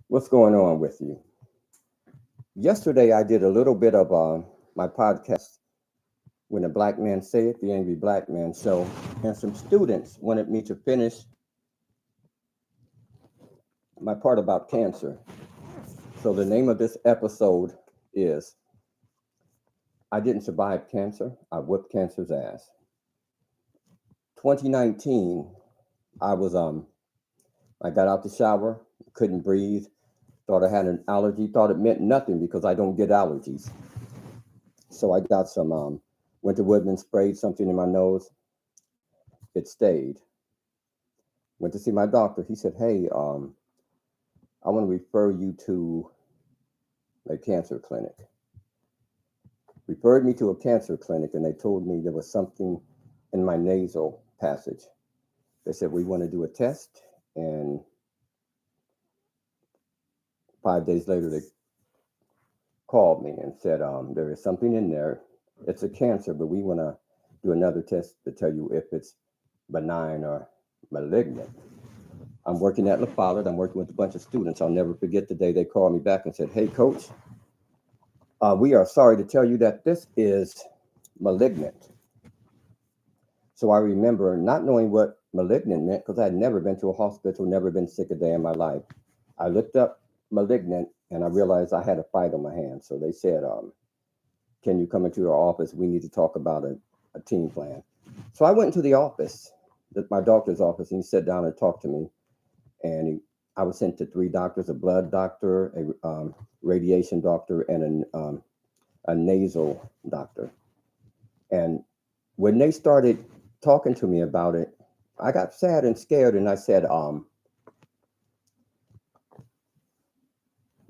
What's going on with you? Yesterday, I did a little bit of my podcast, When a Black Man Say It, the Angry Black Man Show, and some students wanted me to finish my part about cancer. So, the name of this episode is I Didn't Survive Cancer, I Whipped Cancer's Ass. 2019, I was, I got out the shower, couldn't breathe, thought I had an allergy, thought it meant nothing because I don't get allergies. So I got some Winter Woodman, sprayed something in my nose. It stayed. Went to see my doctor. He said, "Hey, I want to refer you to a cancer clinic." Referred me to a cancer clinic, and they told me there was something in my nasal passage. They said, "We want to do a test." And 5 days later, they called me and said, "There is something in there. It's a cancer, but we want to do another test to tell you if it's benign or malignant." I'm working at La Follette. I'm working with a bunch of students. I'll never forget the day they called me back and said, "Hey, coach, we are sorry to tell you that this is malignant." So I remember not knowing what malignant meant because I had never been to a hospital, never been sick a day in my life. I looked up malignant and I realized I had a fight on my hands. So they said, "Can you come into our office? We need to talk about a team plan." So I went into the office, my doctor's office, and he sat down and talked to me. And I was sent to three doctors: a blood doctor, a radiation doctor, and a nasal doctor. And when they started talking to me about it, I got sad and scared, and I said,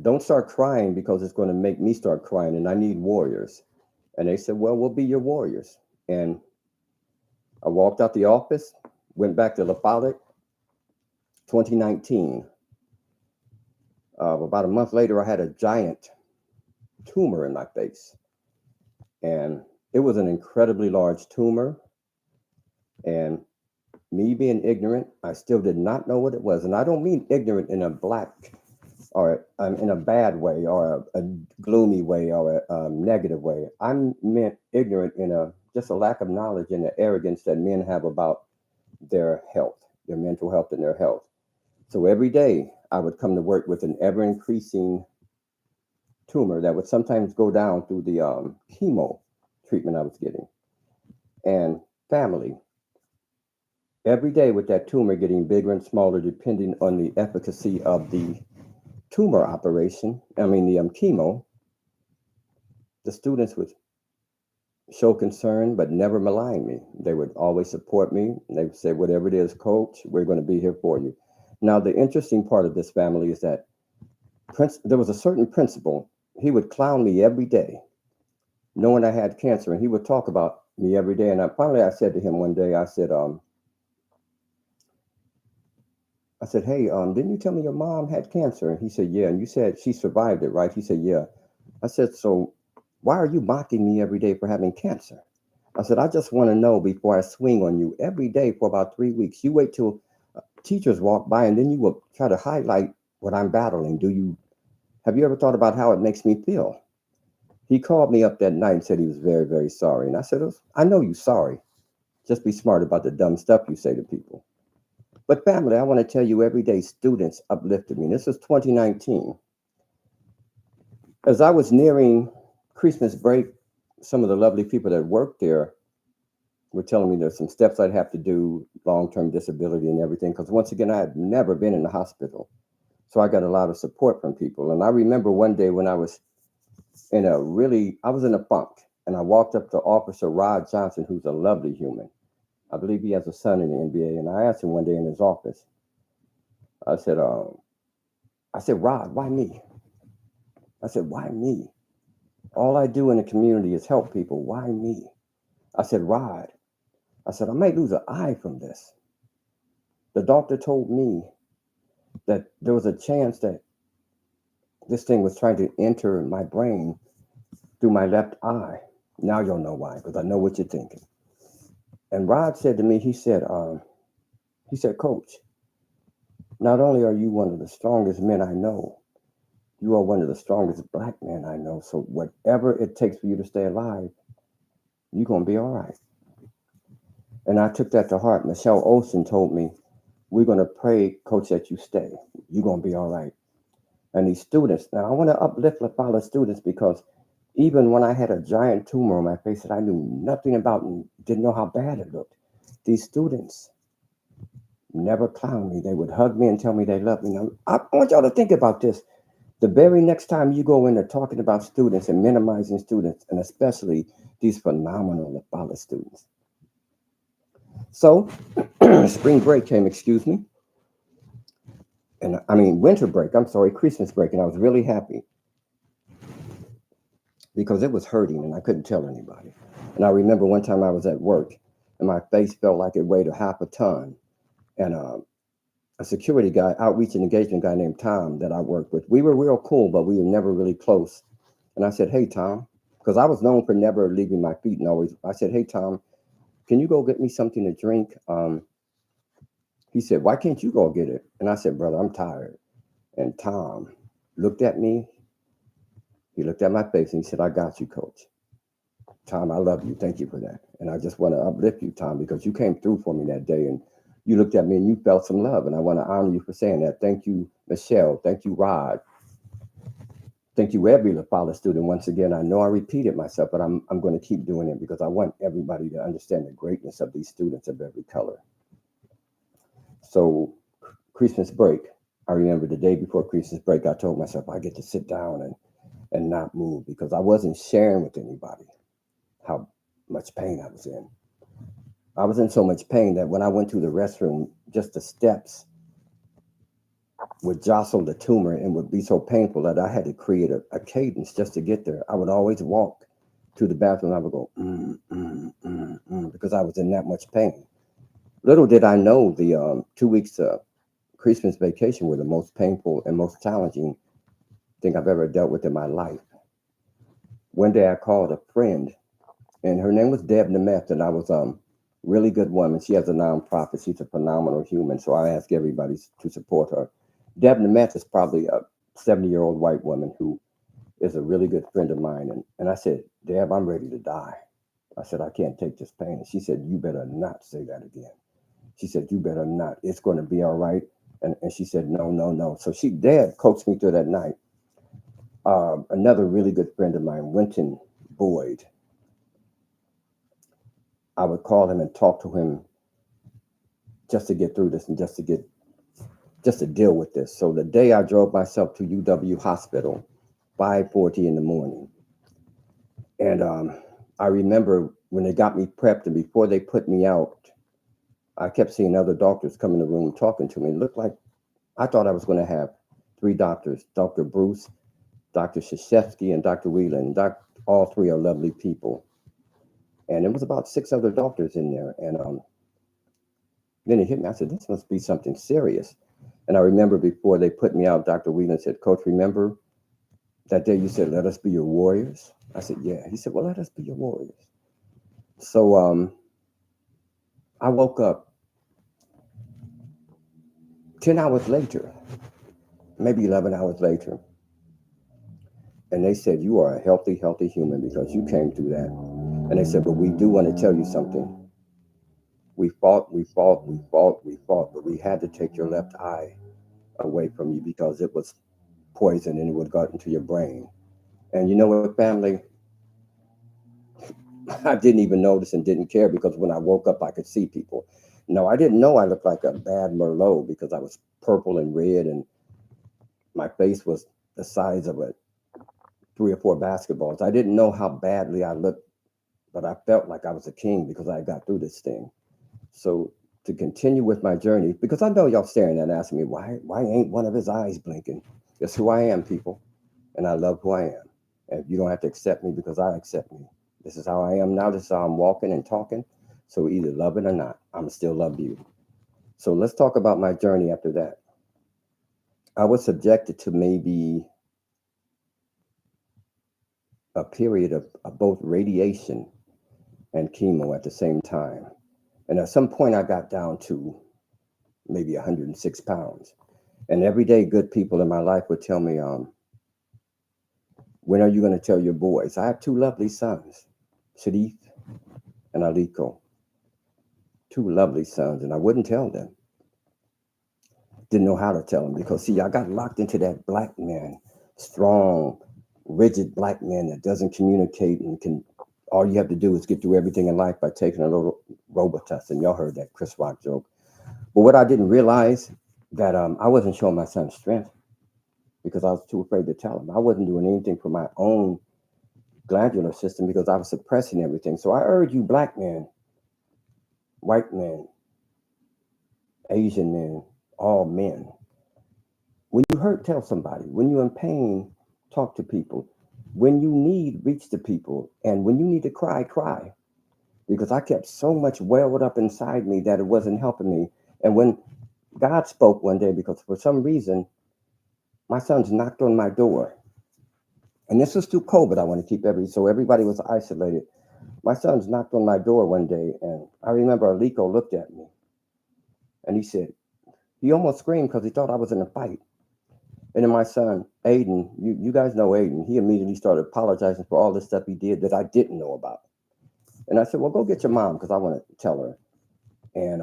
"Don't start crying because it's going to make me start crying, and I need warriors." And they said, "Well, we'll be your warriors." And I walked out the office, went back to La Follette, 2019. About a month later, I had a giant tumor in my face, and it was an incredibly large tumor. And me being ignorant, I still did not know what it was. And I don't mean ignorant in a black or in a bad way or a gloomy way or a negative way. I meant ignorant in a just a lack of knowledge and the arrogance that men have about their health, their mental health and their health. So every day I would come to work with an ever increasing tumor that would sometimes go down through the chemo treatment I was getting. And family, every day with that tumor getting bigger and smaller depending on the efficacy of the tumor operation, the chemo, the students would show concern but never malign me. They would always support me. They would say, "Whatever it is, coach, we're going to be here for you." Now, the interesting part of this family is that there was a certain principal. He would clown me every day, knowing I had cancer, and he would talk about me every day. And finally, I said to him one day, I said, "Hey, didn't you tell me your mom had cancer?" And he said, "Yeah." "And you said she survived it, right?" He said, "Yeah." I said, "So why are you mocking me every day for having cancer?" I said, "I just want to know before I swing on you every day for about 3 weeks. You wait till teachers walk by and then you will try to highlight what I'm battling. Have you ever thought about how it makes me feel?" He called me up that night and said he was very, very sorry. And I said, "I know you're sorry. Just be smart about the dumb stuff you say to people." But family, I want to tell you, every day students uplifted me. This was 2019. As I was nearing Christmas break, some of the lovely people that worked there were telling me there's some steps I'd have to do, long-term disability and everything. Because once again, I had never been in the hospital. So I got a lot of support from people. And I remember one day when I was in a funk, and I walked up to Officer Rod Johnson, who's a lovely human. I believe he has a son in the NBA. And I asked him one day in his office, I said, "Rod, why me?" I said, "Why me? All I do in the community is help people. Why me?" I said, "Rod," I said, "I might lose an eye from this." The doctor told me that there was a chance that this thing was trying to enter my brain through my left eye. Now you'll know why, because I know what you're thinking. And Rod said to me, he said, "Coach, not only are you one of the strongest men I know, You are one of the strongest black men I know. So whatever it takes for you to stay alive, you're gonna be all right. And I took that to heart. Michelle Olsen told me, we're gonna pray, coach, that you stay. You're gonna be all right. And these students, now I want to uplift the fellow students because even when I had a giant tumor on my face that I knew nothing about and didn't know how bad it looked, these students never clown me. They would hug me and tell me they love me. Now, I want y'all to think about this. The very next time you go into talking about students and minimizing students, and especially these phenomenal Apollo students. So, spring break came, excuse me, and I mean winter break. I'm sorry, Christmas break, and I was really happy because it was hurting and I couldn't tell anybody. And I remember one time I was at work and my face felt like it weighed a half a ton. And a security guy, outreach and engagement guy named Tom that I worked with, we were real cool, but we were never really close. And I said, "Hey, Tom," because I was known for never leaving my feet and always, I said, "Hey, Tom, can you go get me something to drink?" He said, "Why can't you go get it?" And I said, "Brother, I'm tired." And Tom looked at me. He looked at my face and he said, "I got you, coach. Tom, I love you. Thank you for that. And I just want to uplift you, Tom, because you came through for me that day and you looked at me and you felt some love. And I want to honor you for saying that. Thank you, Michelle. Thank you, Rod. Thank you, every LaFolla student. Once again, I know I repeated myself, but I'm going to keep doing it because I want everybody to understand the greatness of these students of every color. So, Christmas break, I remember the day before Christmas break, I told myself I get to sit down and not move because I wasn't sharing with anybody how much pain I was in. I was in so much pain that when I went to the restroom, just the steps would jostle the tumor and would be so painful that I had to create a cadence just to get there. I would always walk to the bathroom. I would go, because I was in that much pain. Little did I know the 2 weeks Christmas vacation were the most painful and most challenging thing I've ever dealt with in my life. One day I called a friend, and her name was Deb Nemeth, and I was really good woman. She has a nonprofit. She's a phenomenal human, so I ask everybody to support her. Deb Nemeth is probably a 70-year-old white woman who is a really good friend of mine. And I said, "Deb, I'm ready to die." I said, "I can't take this pain." And she said, "You better not say that again." She said, "You better not. It's going to be all right." And she said, "No, no, no." So Deb coaxed me through that night. Another really good friend of mine, Winton Boyd, I would call him and talk to him just to get through this and just to deal with this. So the day I drove myself to UW Hospital, 5:40 in the morning, and I remember when they got me prepped and before they put me out, I kept seeing other doctors come in the room talking to me. It looked like I thought I was going to have three doctors: Dr. Bruce, Dr. Shashevsky, and Dr. Whelan. All three are lovely people, and it was about six other doctors in there. And then it hit me. I said, "This must be something serious." And I remember before they put me out, Dr. Whelan said, "Coach, remember that day you said, 'Let us be your warriors'?" I said, "Yeah." He said, "Well, let us be your warriors." So I woke up 10 hours later, maybe 11 hours later, and they said, "You are a healthy, healthy human because you came through that." And they said, "But we do want to tell you something. We fought, we fought, we fought, we fought, but we had to take your left eye away from you because it was poison and it would got into your brain." And you know what, family? I didn't even notice and didn't care because when I woke up, I could see people. No, I didn't know I looked like a bad Merlot because I was purple and red and my face was the size of a 3 or 4 basketballs. I didn't know how badly I looked, but I felt like I was a king because I got through this thing. So to continue with my journey, because I know y'all staring and asking me, why ain't one of his eyes blinking? It's who I am, people. And I love who I am. And you don't have to accept me because I accept me. This is how I am now. This is how I'm walking and talking. So either love it or not, I'm still love you. So let's talk about my journey after that. I was subjected to maybe a period of both radiation and chemo at the same time. And at some point, I got down to maybe 106 pounds. And every day, good people in my life would tell me, When are you going to tell your boys? I have two lovely sons, Sharif and Aliko, two lovely sons, and I wouldn't tell them. Didn't know how to tell them because, see, I got locked into that black man, strong, rigid black man that doesn't communicate and can. All you have to do is get through everything in life by taking a little Robitussin. And y'all heard that Chris Rock joke. But what I didn't realize that I wasn't showing my son strength because I was too afraid to tell him. I wasn't doing anything for my own glandular system because I was suppressing everything. So I urge you, black men, white men, Asian men, all men. When you hurt, tell somebody. When you're in pain, talk to people. When you need, reach to people. And when you need to cry, cry. Because I kept so much welled up inside me that it wasn't helping me. And when God spoke one day, because for some reason, my sons knocked on my door. And this was through COVID. I want to keep so everybody was isolated. My sons knocked on my door one day, and I remember Aliko looked at me, and he said, he almost screamed because he thought I was in a fight. And then my son, Aiden, you guys know Aiden, he immediately started apologizing for all the stuff he did that I didn't know about. And I said, well, go get your mom because I want to tell her. And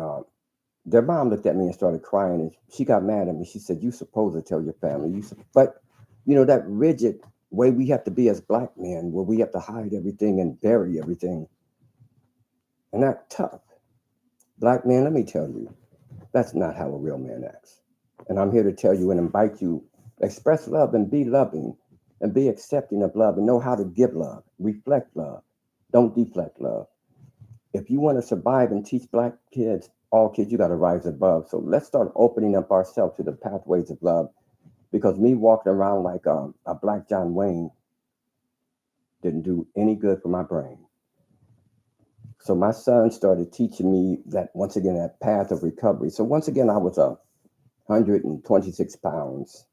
their mom looked at me and started crying, and she got mad at me. She said, you're supposed to tell your family. But, that rigid way we have to be as black men, where we have to hide everything and bury everything. And that's tough. Black men, let me tell you, that's not how a real man acts. And I'm here to tell you and invite you, express love and be loving and be accepting of love and know how to give love, reflect love, don't deflect love. If you want to survive and teach black kids, all kids, you got to rise above. So let's start opening up ourselves to the pathways of love, because me walking around like a black John Wayne didn't do any good for my brain. So my son started teaching me that, once again, that path of recovery. So once again, I was 126 pounds.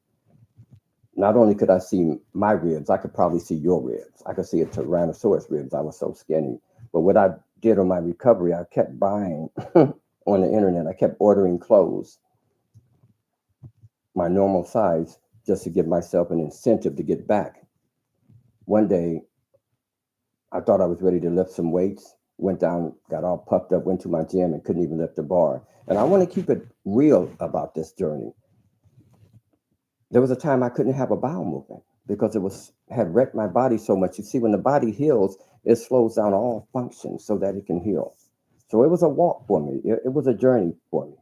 Not only could I see my ribs, I could probably see your ribs. I could see a Tyrannosaurus ribs. I was so skinny. But what I did on my recovery, I kept buying on the internet. I kept ordering clothes, my normal size, just to give myself an incentive to get back. One day, I thought I was ready to lift some weights, went down, got all puffed up, went to my gym and couldn't even lift a bar. And I want to keep it real about this journey. There was a time I couldn't have a bowel movement because it had wrecked my body so much. You see, when the body heals, it slows down all functions so that it can heal. So it was a walk for me. It was a journey for me.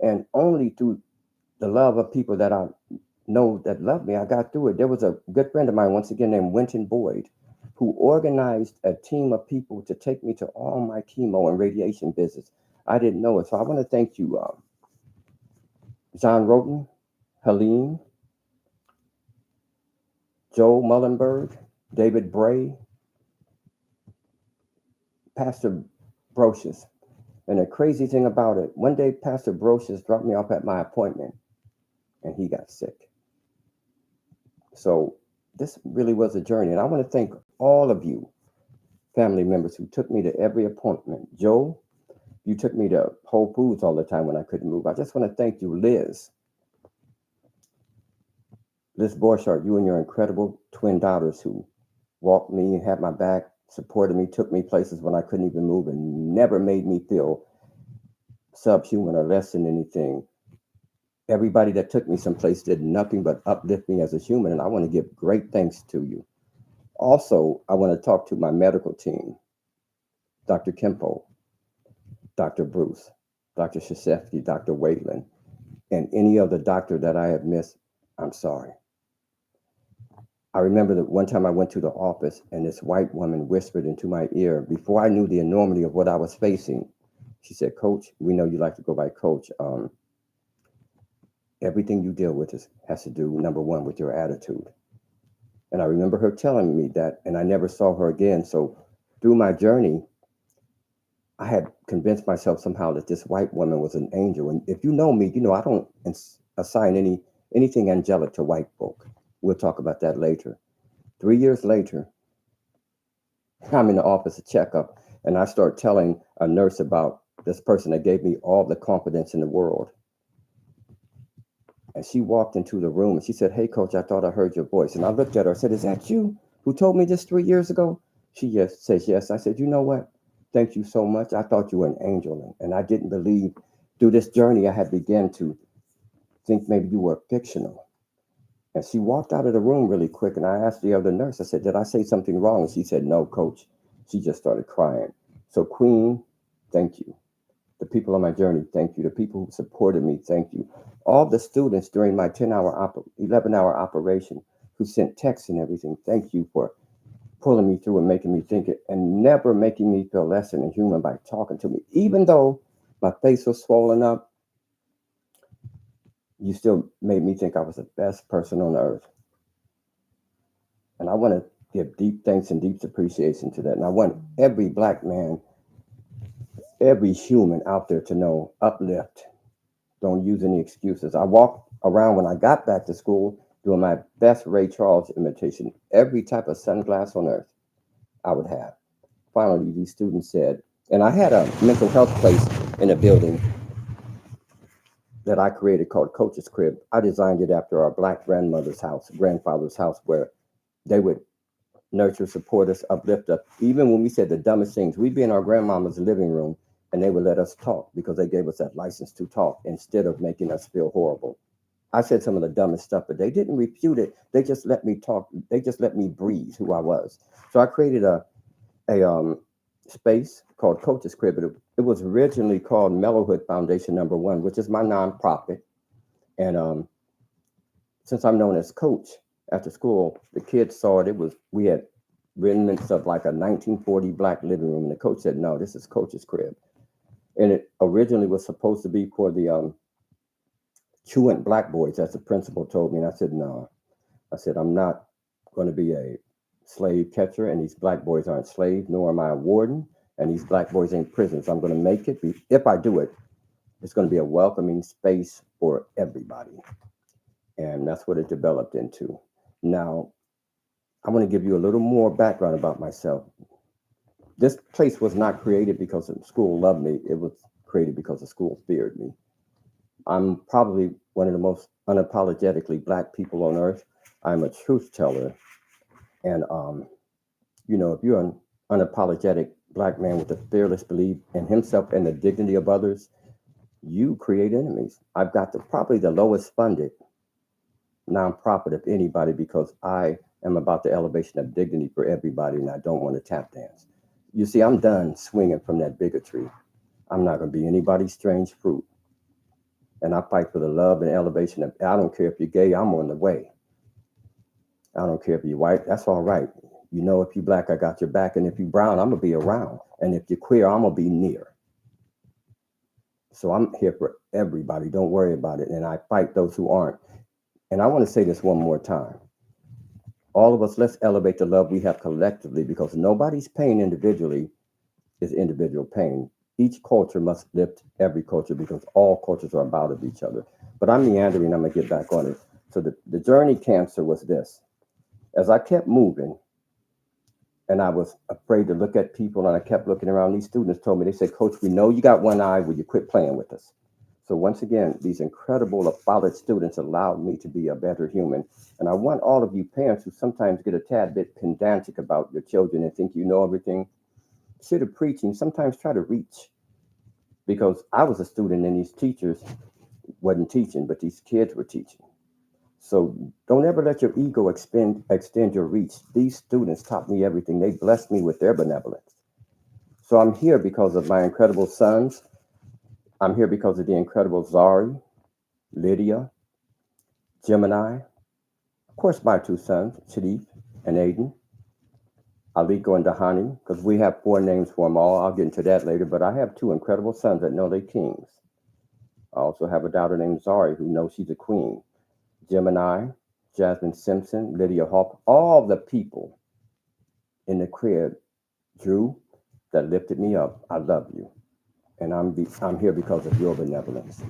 And only through the love of people that I know that love me, I got through it. There was a good friend of mine, once again, named Winton Boyd, who organized a team of people to take me to all my chemo and radiation visits. I didn't know it. So I want to thank you, John Roten, Helene, Joe Mullenberg, David Bray, Pastor Brocious. And the crazy thing about it, one day Pastor Brocious dropped me off at my appointment and he got sick. So this really was a journey. And I want to thank all of you family members who took me to every appointment. Joe, you took me to Whole Foods all the time when I couldn't move. I just want to thank you, Liz Borchardt, you and your incredible twin daughters who walked me, had my back, supported me, took me places when I couldn't even move, and never made me feel subhuman or less than anything. Everybody that took me someplace did nothing but uplift me as a human, and I want to give great thanks to you. Also, I want to talk to my medical team, Dr. Kempo, Dr. Bruce, Dr. Shashevsky, Dr. Wayland, and any other doctor that I have missed. I'm sorry. I remember that one time I went to the office and this white woman whispered into my ear before I knew the enormity of what I was facing. She said, Coach, we know you like to go by Coach. Everything you deal with has to do, number one, with your attitude. And I remember her telling me that, and I never saw her again. So through my journey, I had convinced myself somehow that this white woman was an angel. And if you know me, you know I don't assign anything angelic to white folk. We'll talk about that later. 3 years later, I'm in the office, a checkup, and I start telling a nurse about this person that gave me all the confidence in the world. And she walked into the room and she said, "Hey, coach, I thought I heard your voice." And I looked at her. I said, "Is that you who told me this 3 years ago?" She yes says yes. I said, "You know what? Thank you so much. I thought you were an angel, and I didn't believe through this journey I had begun to think maybe you were fictional." And she walked out of the room really quick. And I asked the other nurse, I said, "Did I say something wrong?" And she said, "No, coach." She just started crying. So, Queen, thank you. The people on my journey, thank you. The people who supported me, thank you. All the students during my 11-hour operation who sent texts and everything, thank you for pulling me through and making me think it and never making me feel less than a human by talking to me. Even though my face was swollen up, you still made me think I was the best person on earth. And I want to give deep thanks and deep appreciation to that. And I want every black man, every human out there to know uplift. Don't use any excuses. I walked around when I got back to school doing my best Ray Charles imitation. Every type of sunglass on earth I would have. Finally, these students said, and I had a mental health place in a building that I created called Coach's Crib. I designed it after our black grandfather's house, where they would nurture, support us, uplift us. Even when we said the dumbest things, we'd be in our grandmama's living room and they would let us talk because they gave us that license to talk instead of making us feel horrible. I said some of the dumbest stuff, but they didn't refute it. They just let me talk. They just let me breathe who I was. So I created a space called Coach's Crib. It was originally called Mellowhood Foundation #1, which is my nonprofit. And since I'm known as Coach after school, the kids saw it. We had remnants of like a 1940 black living room, and the coach said, "No, this is Coach's Crib." And it originally was supposed to be for the truant black boys, as the principal told me. And I said, "No." I said, "I'm not going to be a slave catcher, and these black boys aren't slaves, nor am I a warden, and these black boys ain't prisoners. I'm going to make it. If I do it, it's going to be a welcoming space for everybody." And that's what it developed into. Now, I want to give you a little more background about myself. This place was not created because the school loved me. It was created because the school feared me. I'm probably one of the most unapologetically black people on earth. I'm a truth teller. And, if you're an unapologetic black man with a fearless belief in himself and the dignity of others, you create enemies. I've got probably the lowest funded nonprofit of anybody because I am about the elevation of dignity for everybody and I don't want to tap dance. You see, I'm done swinging from that bigotry. I'm not going to be anybody's strange fruit. And I fight for the love and elevation of, I don't care if you're gay, I'm on the way. I don't care if you're white, that's all right. If you're black, I got your back. And if you're brown, I'm going to be around. And if you're queer, I'm going to be near. So I'm here for everybody. Don't worry about it. And I fight those who aren't. And I want to say this one more time. All of us, let's elevate the love we have collectively because nobody's pain individually is individual pain. Each culture must lift every culture because all cultures are about of each other. But I'm meandering, I'm going to get back on it. So the journey cancer was this. As I kept moving, and I was afraid to look at people, and I kept looking around, these students told me, they said, "Coach, we know you got one eye. Will you quit playing with us?" So once again, these incredible acknowledged students allowed me to be a better human. And I want all of you parents who sometimes get a tad bit pedantic about your children and think you know everything, instead of preaching, sometimes try to reach. Because I was a student and these teachers wasn't teaching, but these kids were teaching. So don't ever let your ego extend your reach. These students taught me everything. They blessed me with their benevolence. So I'm here because of my incredible sons. I'm here because of the incredible Zari, Lydia, Gemini, of course, my two sons, Sharif and Aiden, Aliko and Dahani, because we have 4 names for them all. I'll get into that later, but I have 2 incredible sons that know they're kings. I also have a daughter named Zari who knows she's a queen. Gemini, Jasmine Simpson, Lydia Hawk, all the people in the crib, Drew, that lifted me up. I love you. And I'm here because of your benevolence.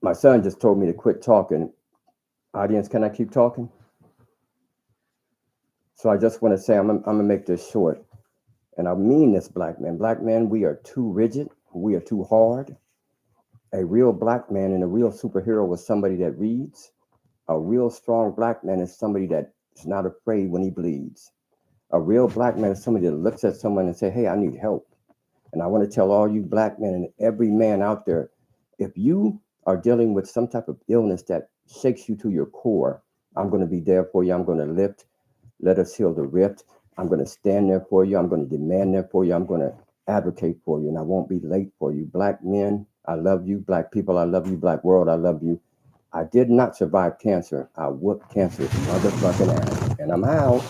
My son just told me to quit talking. Audience, can I keep talking? So I just want to say, I'm going to make this short. And I mean this, black men. Black men, we are too rigid. We are too hard. A real black man and a real superhero was somebody that reads. A real strong black man is somebody that is not afraid when he bleeds. A real black man is somebody that looks at someone and say, "Hey, I need help." And I want to tell all you black men and every man out there, if you are dealing with some type of illness that shakes you to your core, I'm going to be there for you. I'm going to lift. Let us heal the rift. I'm going to stand there for you. I'm going to demand there for you. I'm going to advocate for you, and I won't be late for you. Black men, I love you. Black people, I love you. Black world, I love you. I did not survive cancer. I whooped cancer's motherfucking ass, and I'm out.